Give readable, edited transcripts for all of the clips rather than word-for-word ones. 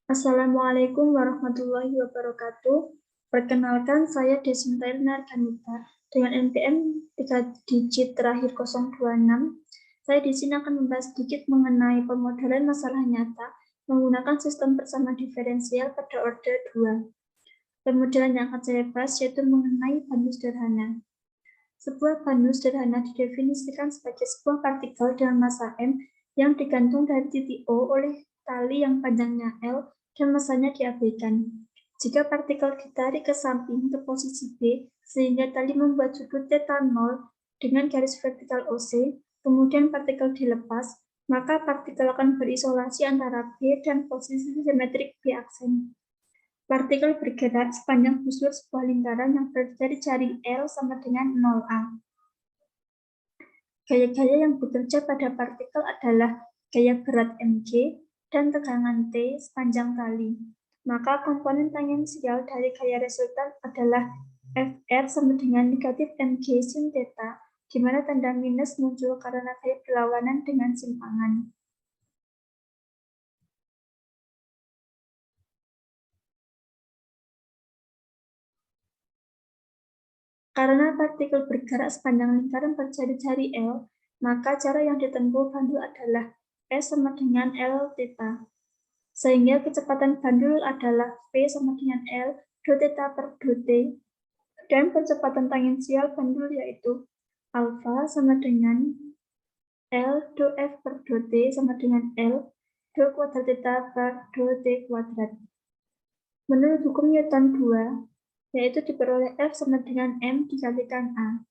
Assalamualaikum warahmatullahi wabarakatuh. Perkenalkan, saya Desminta Narganita dengan NPM 3 digit terakhir 026. Saya di sini akan membahas sedikit mengenai pemodelan masalah nyata menggunakan sistem persamaan diferensial pada orde 2. Pemodelan yang akan saya bahas yaitu mengenai bandul sederhana. Sebuah bandul sederhana didefinisikan sebagai sebuah partikel dengan massa M yang digantung dari titik O oleh tali yang panjangnya L dan massanya diabaikan. Jika partikel ditarik ke samping ke posisi B, sehingga tali membuat sudut θ 0 dengan garis vertikal OC, kemudian partikel dilepas, maka partikel akan berisolasi antara B dan posisi simetrik B aksen. Partikel bergerak sepanjang busur sebuah lingkaran yang berdiri dari L sama dengan 0A. Gaya-gaya yang bekerja pada partikel adalah gaya berat mg dan tegangan T sepanjang tali. Maka komponen tangensial dari gaya resultan adalah Fr sama dengan negatif mg sin θ, di mana tanda minus muncul karena gaya berlawanan dengan simpangan. Karena partikel bergerak sepanjang lingkaran berjari-jari L, maka cara yang ditempuh bandul adalah S sama dengan L θ. Sehingga kecepatan bandul adalah V sama dengan L do θ per do T, dan percepatan tangensial bandul yaitu alfa sama dengan L do F per do T sama dengan L do kuadrat θ per do T kuadrat. Menurut hukum Newton 2, yaitu diperoleh F sama dengan M dikalikan A.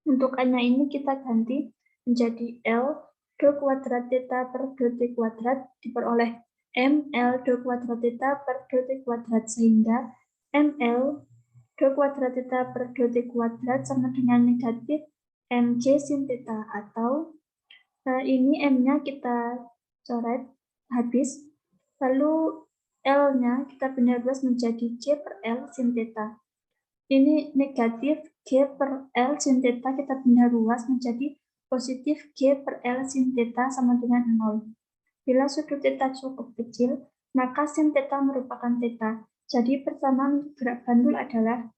Untuk A-nya ini kita ganti menjadi L do kuadrat θ per do T kuadrat diperoleh ML do kuadrat θ per do T kuadrat, sehingga ML do kuadrat θ per do T kuadrat sama dengan negatif mg sin θ, atau ini M-nya kita coret habis, lalu L-nya kita pindah luas menjadi G per L sin θ. Ini negatif G per L sin θ kita pindah luas menjadi positif G per L sin θ sama dengan 0. Bila sudut θ cukup kecil, maka sin θ merupakan θ. Jadi persamaan gerak bandul adalah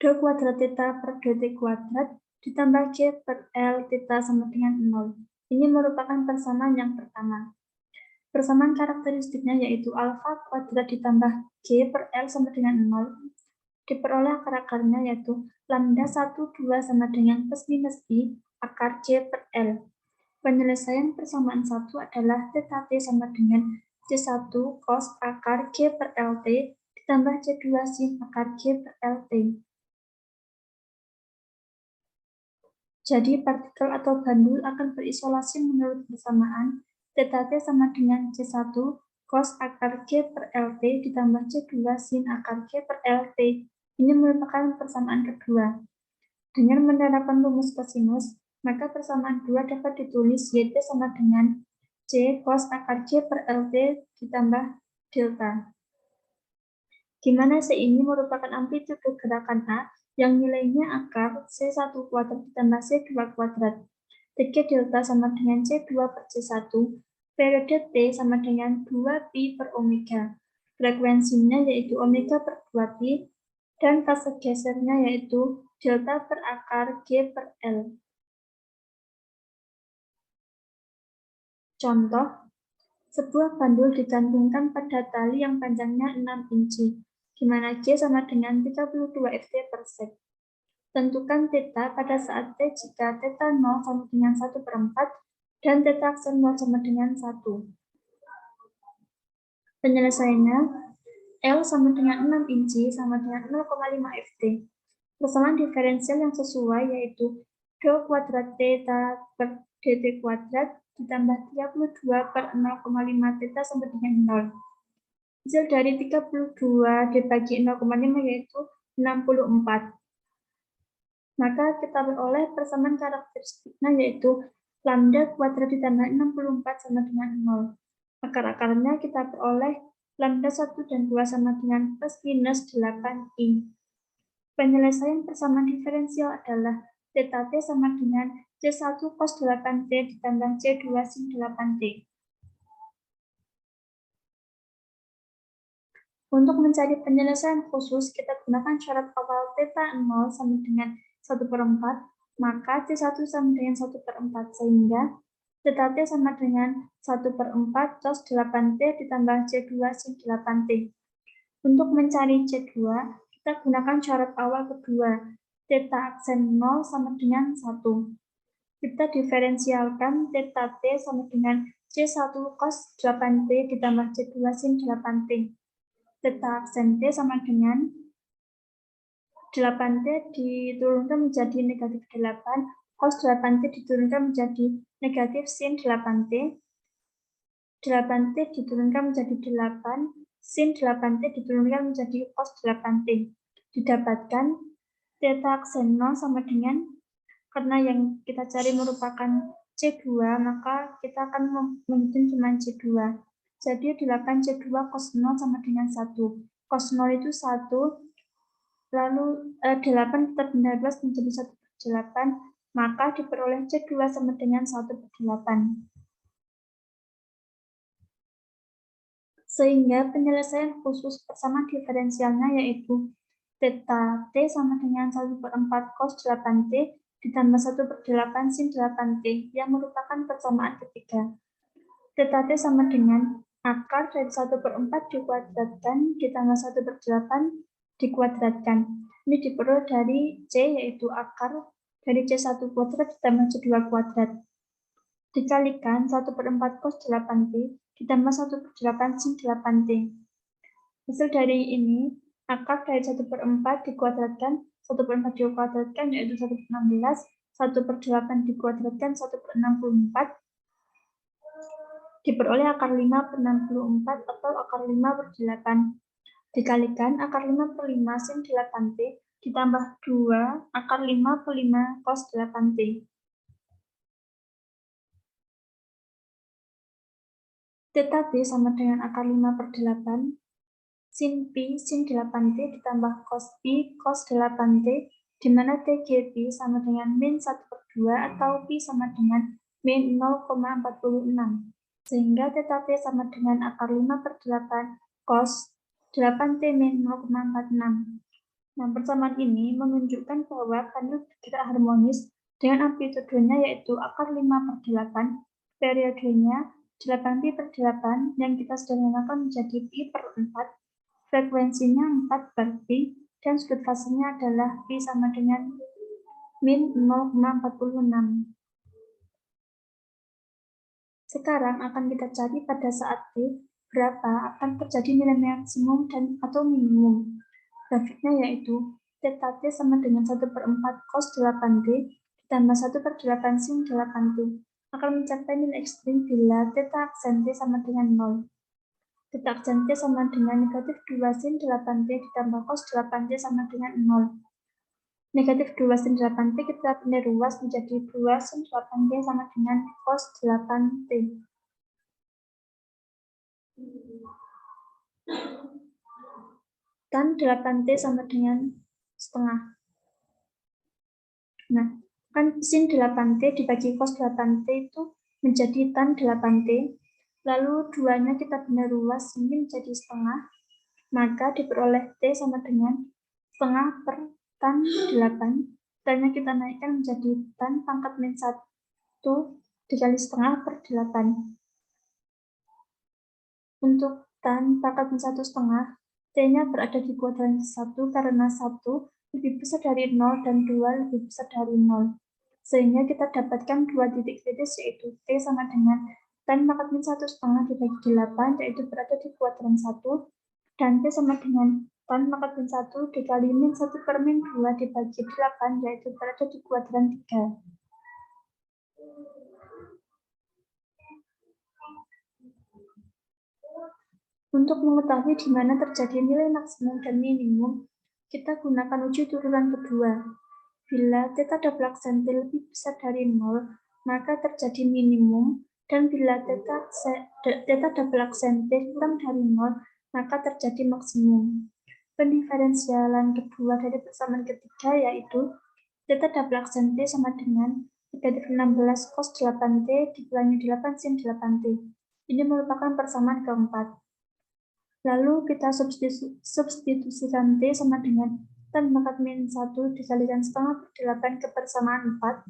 do kuadrat θ per do T kuadrat ditambah G per L θ sama dengan 0. Ini merupakan persamaan yang pertama. Persamaan karakteristiknya yaitu alfa kuadrat ditambah G per L sama dengan 0. Diperoleh akar-akarnya yaitu lambda 1, 2 sama dengan plus minus I akar G per L. Penyelesaian persamaan 1 adalah θ T sama dengan C1 cos akar G per LT ditambah C2 sin akar G per LT. Jadi partikel atau bandul akan berisolasi menurut persamaan θ T sama dengan C1 cos akar G per LT ditambah C2 sin akar G per LT. Ini merupakan persamaan kedua. Dengan menerapkan rumus kosinus, maka persamaan 2 dapat ditulis YT sama dengan C cos akar G per LT ditambah delta. Di mana C ini merupakan amplitude gerakan A yang nilainya akar C1 kuadrat ditambah C2 kuadrat. TG delta sama dengan C2 per C1, periode T sama dengan 2pi per omega. Frekuensinya yaitu omega per 2pi, dan fase gesernya yaitu delta per akar G per L. Contoh, sebuah bandul digantungkan pada tali yang panjangnya 6 inci, di mana G sama dengan 32 Ft per sek. Tentukan θ pada saat T jika θ 0 sama dengan 1/4 dan θ aksen 0 sama dengan 1. Penyelesaiannya, L sama dengan 6 inci sama dengan 0,5 Ft. Persamaan diferensial yang sesuai yaitu do kuadrat θ per dt kuadrat ditambah 32 per 0,5 θ sama dengan 0. Hasil dari 32 dibagi 0,5 yaitu 64. Maka kita beroleh persamaan karakteristiknya yaitu lambda kuadrat ditambah 64 sama dengan 0. Akar-akarnya kita peroleh lambda 1 dan 2 sama dengan plus minus 8i. Penyelesaian persamaan diferensial adalah θ T sama dengan C1 cos 8T ditambah C2 sin 8T. Untuk mencari penyelesaian khusus, kita gunakan syarat awal theta 0 sama dengan 1/4, maka C1 sama dengan 1/4, sehingga theta T sama dengan 1/4 cos 8T ditambah C2 sin 8T. Untuk mencari C2, kita gunakan syarat awal kedua, theta aksen 0 sama dengan 1. Kita diferensialkan theta T sama dengan C1 cos 8T ditambah C2 sin 8T. Theta aksen T sama dengan 8T diturunkan menjadi negatif 8, cos 8T diturunkan menjadi negatif sin 8T, 8T diturunkan menjadi 8, sin 8T diturunkan menjadi cos 8T. Didapatkan theta aksen 0 sama dengan, karena yang kita cari merupakan C2, maka kita akan menghitung cuma C2. Jadi 8C2 cos 0 sama dengan 1. Cos 0 itu 1, lalu 8 kita benda 12 menjadi 1/8, maka diperoleh C2 sama dengan 1/8. Sehingga penyelesaian khusus persamaan diferensialnya yaitu theta T sama dengan 1/4 cos 8T ditambah 1/8 sin 8T yang merupakan persamaan ketiga. Theta T sama dengan akar dari 1/4 dikuadratkan ditambah 1/8 dikuadratkan. Ini diperoleh dari C, yaitu akar dari C1 kuadrat ditambah C2 kuadrat. Dikalikan 1/4 cos 8T ditambah 1/8 sin 8T. Hasil dari ini, akar dari 1/4 dikuadratkan, 1/4 dikuadratkan yaitu 1/16, 1/8 dikuadratkan 1/64, diperoleh akar 5/64 atau akar 5/8. Dikalikan akar 5/5 sin 8T ditambah 2 akar 5/5 cos 8T. Theta T sama dengan akar 5/8 sin pi sin 8T ditambah cos pi cos 8T, di mana TGP sama dengan min 1/2 atau pi sama dengan min 0,46. Sehingga theta T sama dengan akar 5/8 cos 8T min 0,46. Nah, persamaan ini menunjukkan bahwa pendul bergerak harmonis dengan amplitudenya yaitu akar 5/8, periodenya 8pi/8 yang kita sederhanakan menjadi pi/4, frekuensinya 4/pi, dan sudut fasenya adalah pi sama dengan min 0,46. Sekarang akan kita cari pada saat T berapa akan terjadi nilai maksimum dan atau minimum. Grafiknya yaitu theta T sama dengan 1/4 cos 8T ditambah 1/8 sin 8T akan mencapai nilai ekstrim bila theta aksen T sama dengan 0. Theta aksen T sama dengan negatif 2 sin 8T ditambah cos 8T sama dengan 0. Negatif 2 sin 8T kita pindah ruas menjadi 2 sin 8T sama dengan cos 8T. Tan 8T sama dengan setengah. Nah, kan sin 8T dibagi cos 8T itu menjadi tan 8T. Lalu 2-nya kita bina ruas, ini menjadi setengah. Maka diperoleh T sama dengan setengah per tan 8. Tan-nya kita naikkan menjadi tan pangkat min 1 dikali setengah per 8. Untuk tan pangkat min 1 setengah, T-nya berada di kuadran 1 karena 1 lebih besar dari 0 dan 2 lebih besar dari 0. Sehingga kita dapatkan dua titik kritis yaitu T sama dengan tan pangkat min 1 setengah dibagi 8 yaitu berada di kuadran 1, dan T sama dengan tan pangkat min 1 dikali min 1 per min 2 dibagi 8 yaitu berada di kuadran 3. Untuk mengetahui di mana terjadi nilai maksimum dan minimum, kita gunakan uji turunan kedua. Bila theta double aksen T lebih besar dari 0, maka terjadi minimum, dan bila theta double aksen T kurang dari 0, maka terjadi maksimum. Pendiferensialan kedua dari persamaan ketiga yaitu theta double aksen T sama dengan Negatif 16 cos 8T dikurangi 8 sin 8T. Ini merupakan persamaan keempat. Lalu kita substitusikan T sama dengan tan pangkat min 1 dikalikan setengah per 8 ke persamaan 4.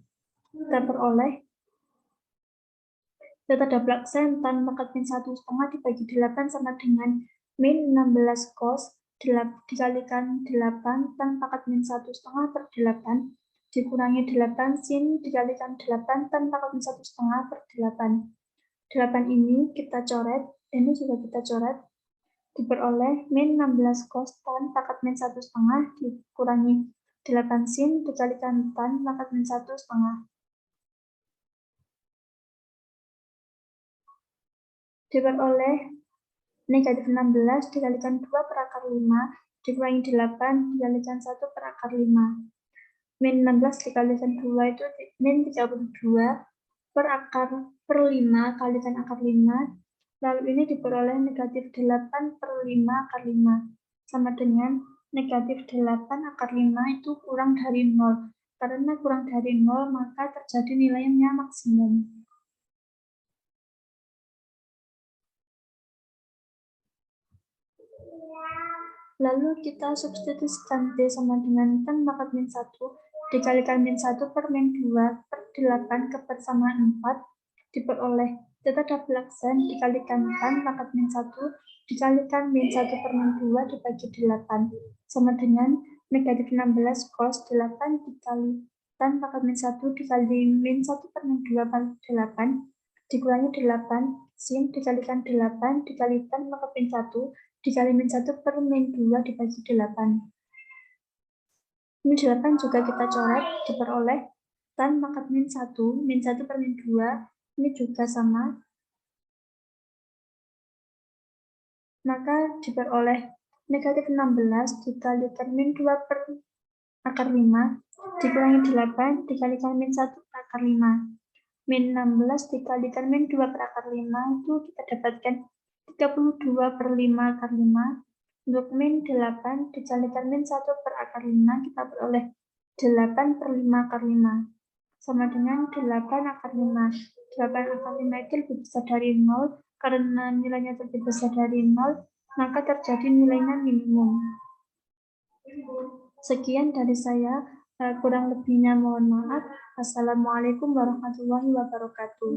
Kita peroleh data double aksen tan pangkat min 1 setengah dibagi 8 sama dengan min 16 cos dikalikan 8 tan pangkat min 1 setengah per 8 dikurangi 8 sin dikalikan 8 tan pangkat min 1 setengah per 8. 8 ini kita coret, ini juga kita coret, diperoleh min 16 cos tan pangkat min 1 setengah dikurangi 8 sin dikalikan tan pangkat min 1 setengah. Diperoleh negatif 16 dikalikan 2 per akar 5 dikurangi 8 dikalikan 1 per akar 5. Min 16 dikalikan 2 itu min 32 per akar per 5 kalikan akar 5. Lalu ini diperoleh negatif 8 per 5 akar 5. Sama dengan negatif 8 akar 5 itu kurang dari 0. Karena kurang dari 0 maka terjadi nilainya maksimum. Lalu kita substitusikan T sama dengan tan pangkat min 1 dikalikan min 1 per min 2 per 8 ke persamaan 4 diperoleh data double aksen dikalikan tan pangkat min 1 dikalikan min 1 per min 2 dibagi 8 sama dengan negatif 16 cos 8 dikali tan pangkat min 1 dikali min 1 per min 2 per 8 dikurangi 8 sin dikalikan 8 dikali tan pangkat min 1 dikali min 1 per min 2 dibagi 8. Min 8 juga kita coret, diperoleh tan pangkat min 1 per min 2, ini juga sama. Maka diperoleh negatif 16 dikalikan min 2 per akar 5, dikurangi 8 dikalikan min 1 per akar 5. Min 16 dikalikan min 2 per akar 5 itu kita dapatkan 32 per 5 akar 5. Untuk min 8 dikalikan min 1 per akar 5 kita peroleh 8 per 5 akar 5 sama dengan 8 akar 5. 8 akar 5 itu lebih besar dari 0 karena nilainya lebih besar dari 0 maka terjadi nilainya minimum. Sekian dari saya, kurang lebihnya mohon maaf. Assalamualaikum warahmatullahi wabarakatuh.